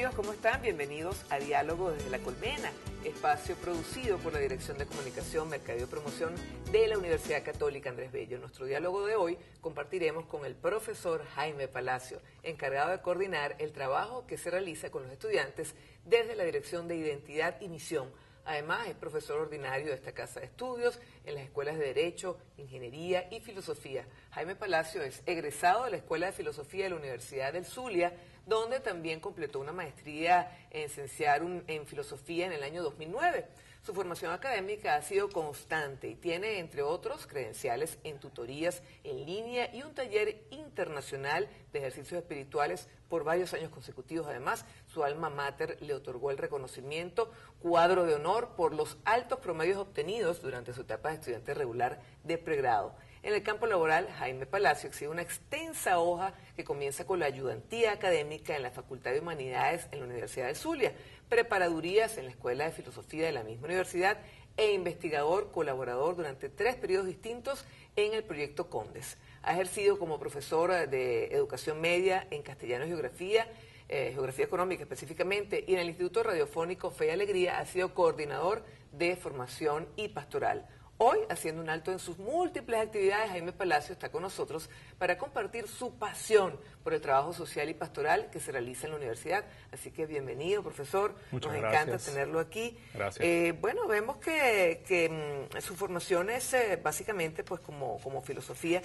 amigos? ¿Cómo están? Bienvenidos a Diálogo desde la Colmena, espacio producido por la Dirección de Comunicación, Mercadeo y Promoción de la Universidad Católica Andrés Bello. En nuestro diálogo de hoy compartiremos con el profesor Jaime Palacio, encargado de coordinar el trabajo que se realiza con los estudiantes desde la Dirección de Identidad y Misión. Además, es profesor ordinario de esta casa de estudios en las escuelas de Derecho, Ingeniería y Filosofía. Jaime Palacio es egresado de la Escuela de Filosofía de la Universidad del Zulia, donde también completó una maestría en Cienciarum en Filosofía en el año 2009. Su formación académica ha sido constante y tiene, entre otros, credenciales en tutorías en línea y un taller internacional de ejercicios espirituales por varios años consecutivos. Además, su alma mater le otorgó el reconocimiento Cuadro de Honor por los altos promedios obtenidos durante su etapa de estudiante regular de pregrado. En el campo laboral, Jaime Palacio exhibe una extensa hoja que comienza con la ayudantía académica en la Facultad de Humanidades en la Universidad del Zulia, preparadurías en la Escuela de Filosofía de la misma universidad e investigador colaborador durante 3 periodos distintos en el proyecto Condes. Ha ejercido como profesor de educación media en castellano y geografía, geografía económica específicamente, y en el Instituto Radiofónico Fe y Alegría ha sido coordinador de formación y pastoral. Hoy, haciendo un alto en sus múltiples actividades, Jaime Palacio está con nosotros para compartir su pasión por el trabajo social y pastoral que se realiza en la universidad. Así que bienvenido, profesor. Muchas Nos gracias. encanta tenerlo aquí. Gracias. Bueno, vemos que su formación es básicamente pues como filosofía,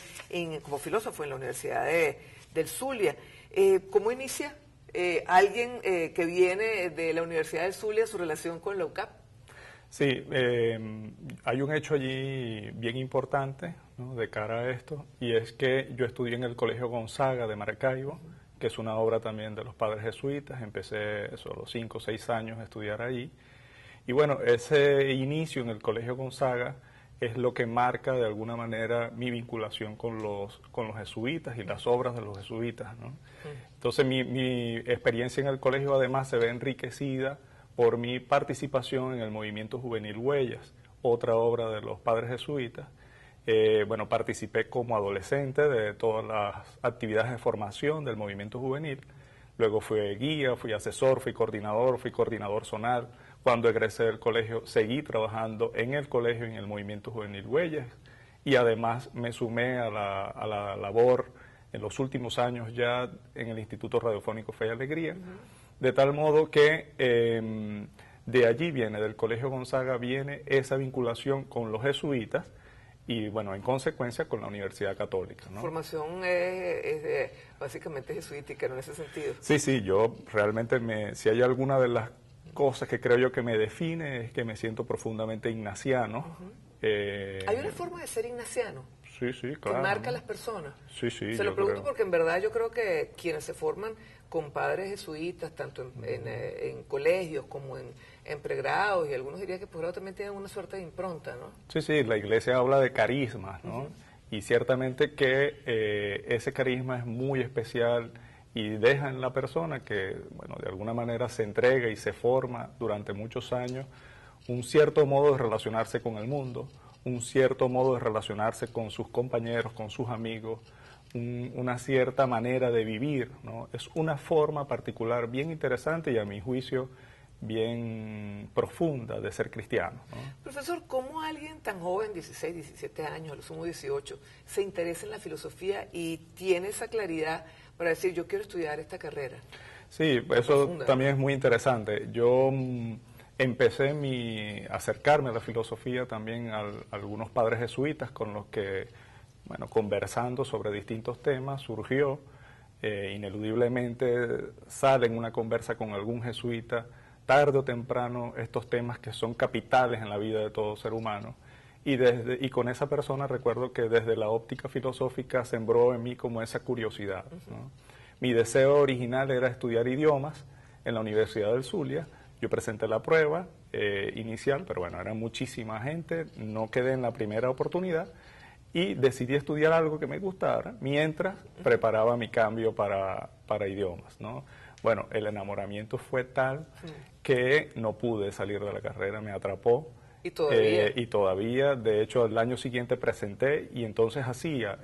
como filósofo en la Universidad del Zulia. ¿Cómo inicia alguien que viene de la Universidad del Zulia su relación con la UCAP? Sí, hay un hecho allí bien importante, ¿no?, de cara a esto, y es que yo estudié en el Colegio Gonzaga de Maracaibo, que es una obra también de los padres jesuitas. Empecé a los 5 o 6 años a estudiar allí. Y bueno, ese inicio en el Colegio Gonzaga es lo que marca de alguna manera mi vinculación con los jesuitas y las obras de los jesuitas, ¿no? Entonces mi experiencia en el colegio además se ve enriquecida por mi participación en el movimiento juvenil Huellas, otra obra de los padres jesuitas. Bueno, participé como adolescente de todas las actividades de formación del movimiento juvenil. Luego fui guía, fui asesor, fui coordinador zonal. Cuando egresé del colegio seguí trabajando en el colegio y en el movimiento juvenil Huellas, y además me sumé a la labor en los últimos años ya en el Instituto Radiofónico Fe y Alegría. De tal modo que de allí viene, del Colegio Gonzaga, viene esa vinculación con los jesuitas y, bueno, en consecuencia con la Universidad Católica, ¿no? Formación básicamente jesuítica, ¿no?, en ese sentido. Sí, yo realmente, si hay alguna de las cosas que creo yo que me define, es que me siento profundamente ignaciano. ¿Hay una forma de ser ignaciano? Sí, claro. Que marca a las personas. Sí. Se lo pregunto porque en verdad yo creo que quienes se forman con padres jesuitas, tanto en colegios como en pregrados, y algunos dirían que posgrado también tienen una suerte de impronta, ¿no? Sí, la iglesia habla de carismas, ¿no? Y ciertamente que ese carisma es muy especial y deja en la persona que, bueno, de alguna manera se entrega y se forma durante muchos años un cierto modo de relacionarse con el mundo, un cierto modo de relacionarse con sus compañeros, con sus amigos, una cierta manera de vivir, ¿no? Es una forma particular bien interesante y, a mi juicio, bien profunda de ser cristiano, ¿no? Profesor, ¿cómo alguien tan joven, 16, 17 años, a lo sumo 18, se interesa en la filosofía y tiene esa claridad para decir, yo quiero estudiar esta carrera? Sí, eso profunda, también es muy interesante. Yo empecé acercarme a la filosofía también a algunos padres jesuitas con los que, bueno, conversando sobre distintos temas, surgió, ineludiblemente sale en una conversa con algún jesuita, tarde o temprano, estos temas que son capitales en la vida de todo ser humano. Y con esa persona recuerdo que desde la óptica filosófica sembró en mí como esa curiosidad, ¿no? Mi deseo original era estudiar idiomas en la Universidad del Zulia. Yo presenté la prueba inicial, pero bueno, era muchísima gente, no quedé en la primera oportunidad y decidí estudiar algo que me gustara mientras preparaba mi cambio para idiomas, ¿no? Bueno, el enamoramiento fue tal que no pude salir de la carrera, me atrapó. ¿Y todavía? De hecho, el año siguiente presenté y entonces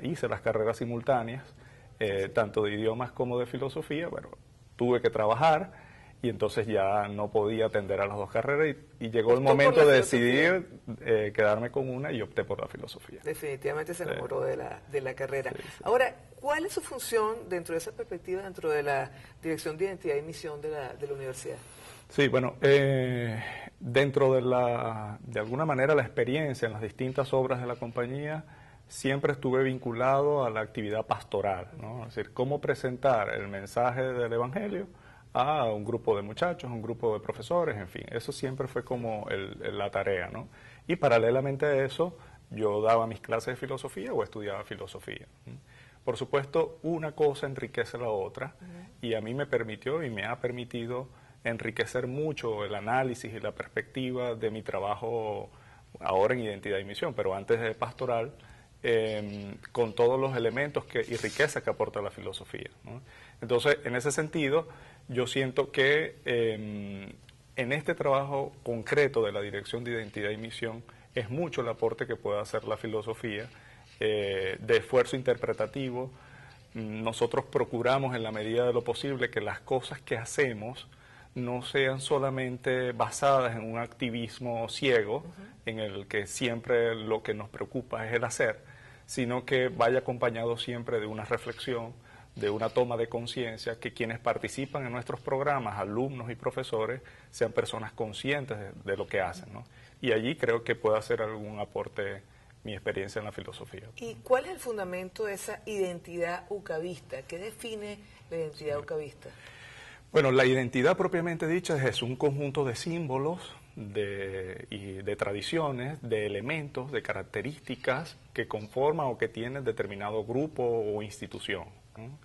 hice las carreras simultáneas, tanto de idiomas como de filosofía. Bueno, tuve que trabajar y entonces ya no podía atender a las dos carreras y llegó el Optó por momento la de filosofía. decidir quedarme con una y opté por la filosofía. Definitivamente se enamoró de la carrera. Sí, sí. Ahora, ¿cuál es su función dentro de esa perspectiva, dentro de la Dirección de Identidad y Misión de la universidad? Sí, bueno, dentro de alguna manera la experiencia en las distintas obras de la compañía, siempre estuve vinculado a la actividad pastoral, ¿no? Es decir, cómo presentar el mensaje del Evangelio a un grupo de muchachos, a un grupo de profesores, en fin, eso siempre fue como la tarea, ¿no? Y paralelamente a eso, yo daba mis clases de filosofía o estudiaba filosofía. Por supuesto, una cosa enriquece la otra y a mí me permitió y me ha permitido enriquecer mucho el análisis y la perspectiva de mi trabajo ahora en Identidad y Misión, pero antes de pastoral, con todos los elementos y riqueza que aporta la filosofía, ¿no? Entonces, en ese sentido, yo siento que en este trabajo concreto de la Dirección de Identidad y Misión es mucho el aporte que puede hacer la filosofía de esfuerzo interpretativo. Nosotros procuramos en la medida de lo posible que las cosas que hacemos no sean solamente basadas en un activismo ciego, en el que siempre lo que nos preocupa es el hacer, sino que vaya acompañado siempre de una reflexión, de una toma de conciencia, que quienes participan en nuestros programas, alumnos y profesores, sean personas conscientes de lo que hacen, ¿no? Y allí creo que puede hacer algún aporte mi experiencia en la filosofía. ¿Y cuál es el fundamento de esa identidad ucavista? ¿Qué define la identidad ucavista? Bueno, la identidad propiamente dicha es un conjunto de símbolos, y de tradiciones, de elementos, de características que conforman o que tienen determinado grupo o institución, ¿no?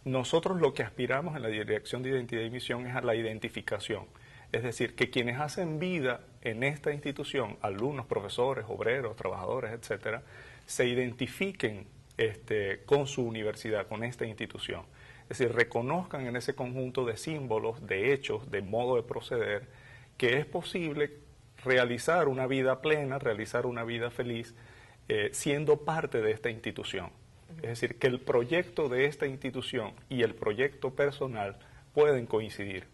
Nosotros lo que aspiramos en la Dirección de Identidad y Misión es a la identificación, es decir, que quienes hacen vida en esta institución, alumnos, profesores, obreros, trabajadores, etcétera, se identifiquen con su universidad, con esta institución. Es decir, reconozcan en ese conjunto de símbolos, de hechos, de modo de proceder, que es posible realizar una vida plena, realizar una vida feliz, siendo parte de esta institución. Es decir, que el proyecto de esta institución y el proyecto personal pueden coincidir,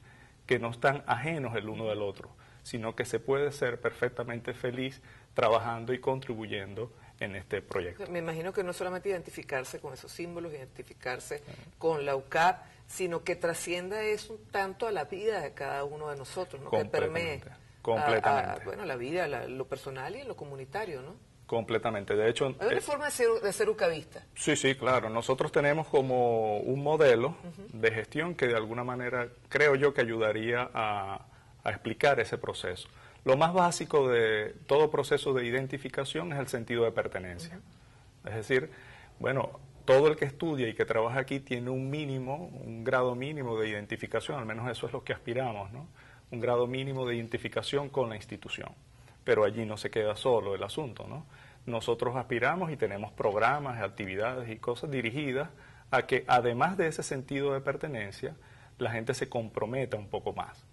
que no están ajenos el uno del otro, sino que se puede ser perfectamente feliz trabajando y contribuyendo en este proyecto. Me imagino que no solamente identificarse con esos símbolos, identificarse con la UCAP, sino que trascienda eso un tanto a la vida de cada uno de nosotros, ¿no? Que permee completamente. bueno, la vida, lo personal y lo comunitario, ¿no? Completamente. De hecho, hay una forma de ser ucavista. Sí, sí, claro. Nosotros tenemos como un modelo de gestión que de alguna manera creo yo que ayudaría a explicar ese proceso. Lo más básico de todo proceso de identificación es el sentido de pertenencia. Es decir, bueno, todo el que estudia y que trabaja aquí tiene un grado mínimo de identificación, al menos eso es lo que aspiramos, ¿no? Un grado mínimo de identificación con la institución. Pero allí no se queda solo el asunto, ¿no? Nosotros aspiramos y tenemos programas, actividades y cosas dirigidas a que además de ese sentido de pertenencia, la gente se comprometa un poco más,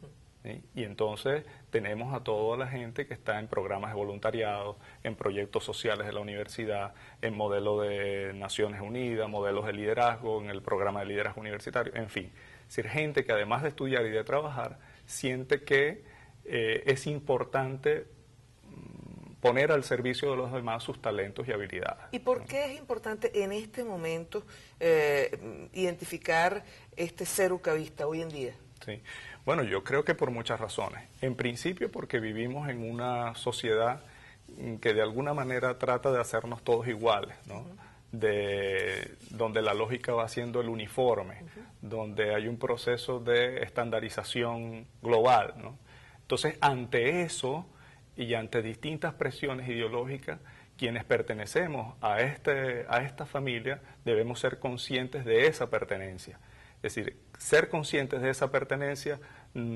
¿sí? Y entonces tenemos a toda la gente que está en programas de voluntariado, en proyectos sociales de la universidad, en modelos de Naciones Unidas, modelos de liderazgo, en el programa de liderazgo universitario, en fin. Es decir, gente que además de estudiar y de trabajar, siente que es importante poner al servicio de los demás sus talentos y habilidades. ¿Y por qué es importante en este momento identificar este ser ucavista hoy en día? Sí. Bueno, yo creo que por muchas razones. En principio porque vivimos en una sociedad que de alguna manera trata de hacernos todos iguales, ¿no? Donde la lógica va siendo el uniforme, donde hay un proceso de estandarización global, ¿no? Entonces, ante eso y ante distintas presiones ideológicas, quienes pertenecemos a esta familia debemos ser conscientes de esa pertenencia. Es decir, ser conscientes de esa pertenencia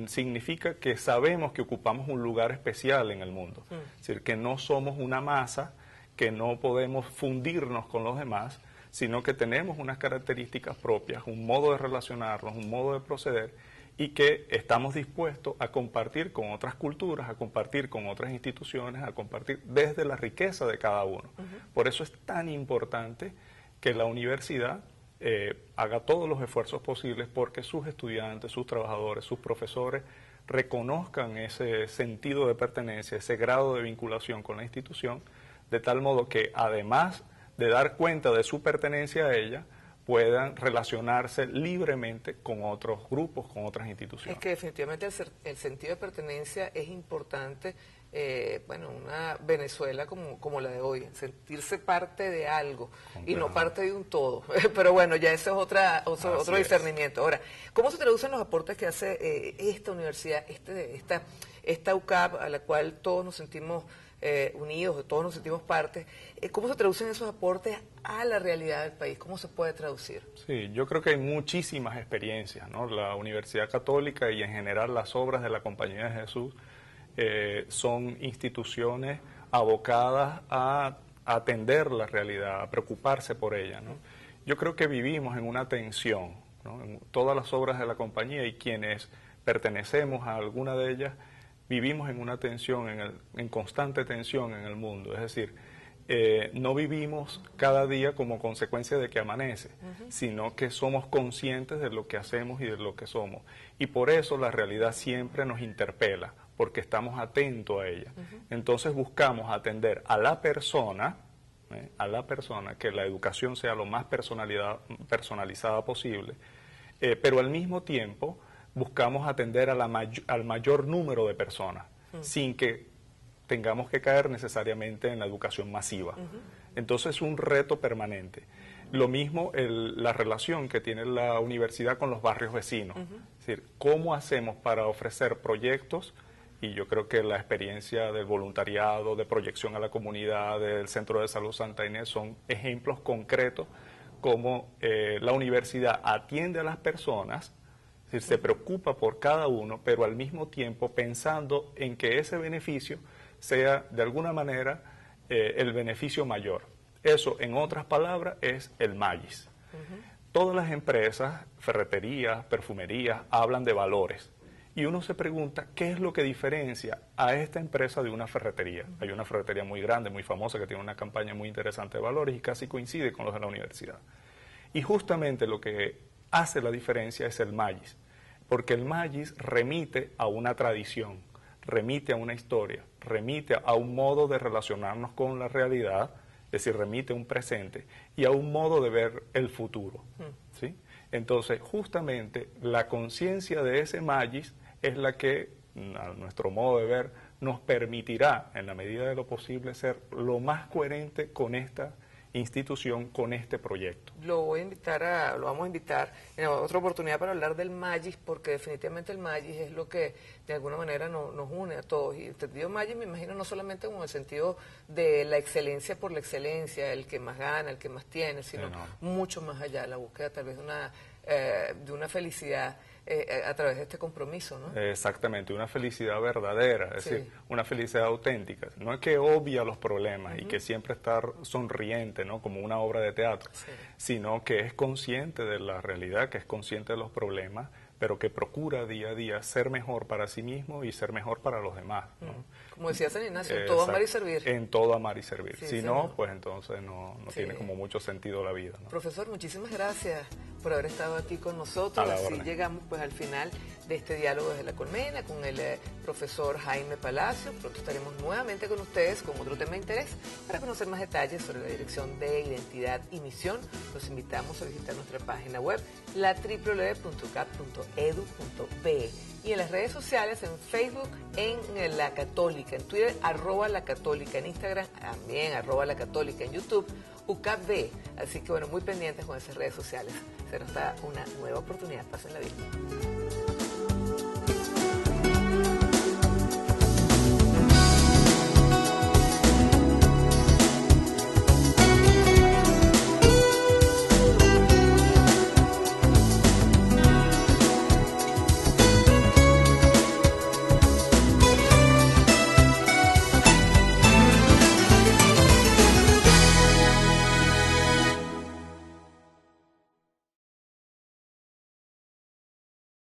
significa que sabemos que ocupamos un lugar especial en el mundo. Es decir, que no somos una masa, que no podemos fundirnos con los demás, sino que tenemos unas características propias, un modo de relacionarnos, un modo de proceder, y que estamos dispuestos a compartir con otras culturas, a compartir con otras instituciones, a compartir desde la riqueza de cada uno. Por eso es tan importante que la universidad haga todos los esfuerzos posibles porque sus estudiantes, sus trabajadores, sus profesores reconozcan ese sentido de pertenencia, ese grado de vinculación con la institución, de tal modo que además de dar cuenta de su pertenencia a ella, puedan relacionarse libremente con otros grupos, con otras instituciones. Es que definitivamente el sentido de pertenencia es importante, bueno, una Venezuela como la de hoy, sentirse parte de algo y no parte de un todo. Pero bueno, ya eso es otro discernimiento. Ahora, ¿cómo se traducen los aportes que hace esta universidad, esta UCAP, a la cual todos nos sentimos unidos, todos nos sentimos parte? ¿Cómo se traducen esos aportes a la realidad del país? ¿Cómo se puede traducir? Sí, yo creo que hay muchísimas experiencias, ¿no? La Universidad Católica y en general las obras de la Compañía de Jesús son instituciones abocadas a atender la realidad, a preocuparse por ella, ¿no? Yo creo que vivimos en una tensión, ¿no? En todas las obras de la compañía y quienes pertenecemos a alguna de ellas vivimos en una tensión, en constante tensión en el mundo. Es decir, no vivimos cada día como consecuencia de que amanece, sino que somos conscientes de lo que hacemos y de lo que somos. Y por eso la realidad siempre nos interpela, porque estamos atentos a ella. Entonces buscamos atender a la persona, que la educación sea lo más personalizada posible, pero al mismo tiempo buscamos atender a al mayor número de personas, sin que tengamos que caer necesariamente en la educación masiva. Entonces es un reto permanente. Lo mismo la relación que tiene la universidad con los barrios vecinos. Es decir, ¿cómo hacemos para ofrecer proyectos? Y yo creo que la experiencia del voluntariado, de proyección a la comunidad, del Centro de Salud Santa Inés son ejemplos concretos cómo la universidad atiende a las personas, es decir, se preocupa por cada uno, pero al mismo tiempo pensando en que ese beneficio sea de alguna manera el beneficio mayor. Eso, en otras palabras, es el MAGIS. Todas las empresas, ferreterías, perfumerías, hablan de valores. Y uno se pregunta, ¿qué es lo que diferencia a esta empresa de una ferretería? Hay una ferretería muy grande, muy famosa, que tiene una campaña muy interesante de valores y casi coincide con los de la universidad. Y justamente lo que hace la diferencia es el MAGIS, porque el MAGIS remite a una tradición, remite a una historia, remite a un modo de relacionarnos con la realidad, es decir, remite a un presente y a un modo de ver el futuro, ¿sí? Entonces, justamente, la conciencia de ese MAGIS es la que, a nuestro modo de ver, nos permitirá, en la medida de lo posible, ser lo más coherente con esta institución, con este proyecto. Lo vamos a invitar en otra oportunidad para hablar del MAGIS, porque definitivamente el MAGIS es lo que de alguna manera nos une a todos. Y entendido MAGIS, me imagino, no solamente como el sentido de la excelencia por la excelencia, el que más gana, el que más tiene, sino mucho más allá, la búsqueda tal vez de una felicidad a través de este compromiso, ¿no? Exactamente, una felicidad verdadera, es decir, una felicidad auténtica. No es que obvia los problemas y que siempre estar sonriente, ¿no? Como una obra de teatro, sino que es consciente de la realidad, que es consciente de los problemas, pero que procura día a día ser mejor para sí mismo y ser mejor para los demás, ¿no? Como decía San Ignacio, en todo amar y servir. En todo amar y servir. Si no, pues entonces no tiene como mucho sentido la vida, ¿no? Profesor, muchísimas gracias por haber estado aquí con nosotros. Así llegamos pues al final de este diálogo desde La Colmena con el profesor Jaime Palacio. Pronto estaremos nuevamente con ustedes con otro tema de interés. Para conocer más detalles sobre la Dirección de Identidad y Misión, los invitamos a visitar nuestra página web, la www.ucap.edu.be, y en las redes sociales, en Facebook, en La Católica, en Twitter, @La Católica, en Instagram, también @La Católica, en YouTube, UCAP-B. Así que bueno, muy pendientes con esas redes sociales. Será hasta una nueva oportunidad. Pásenla bien.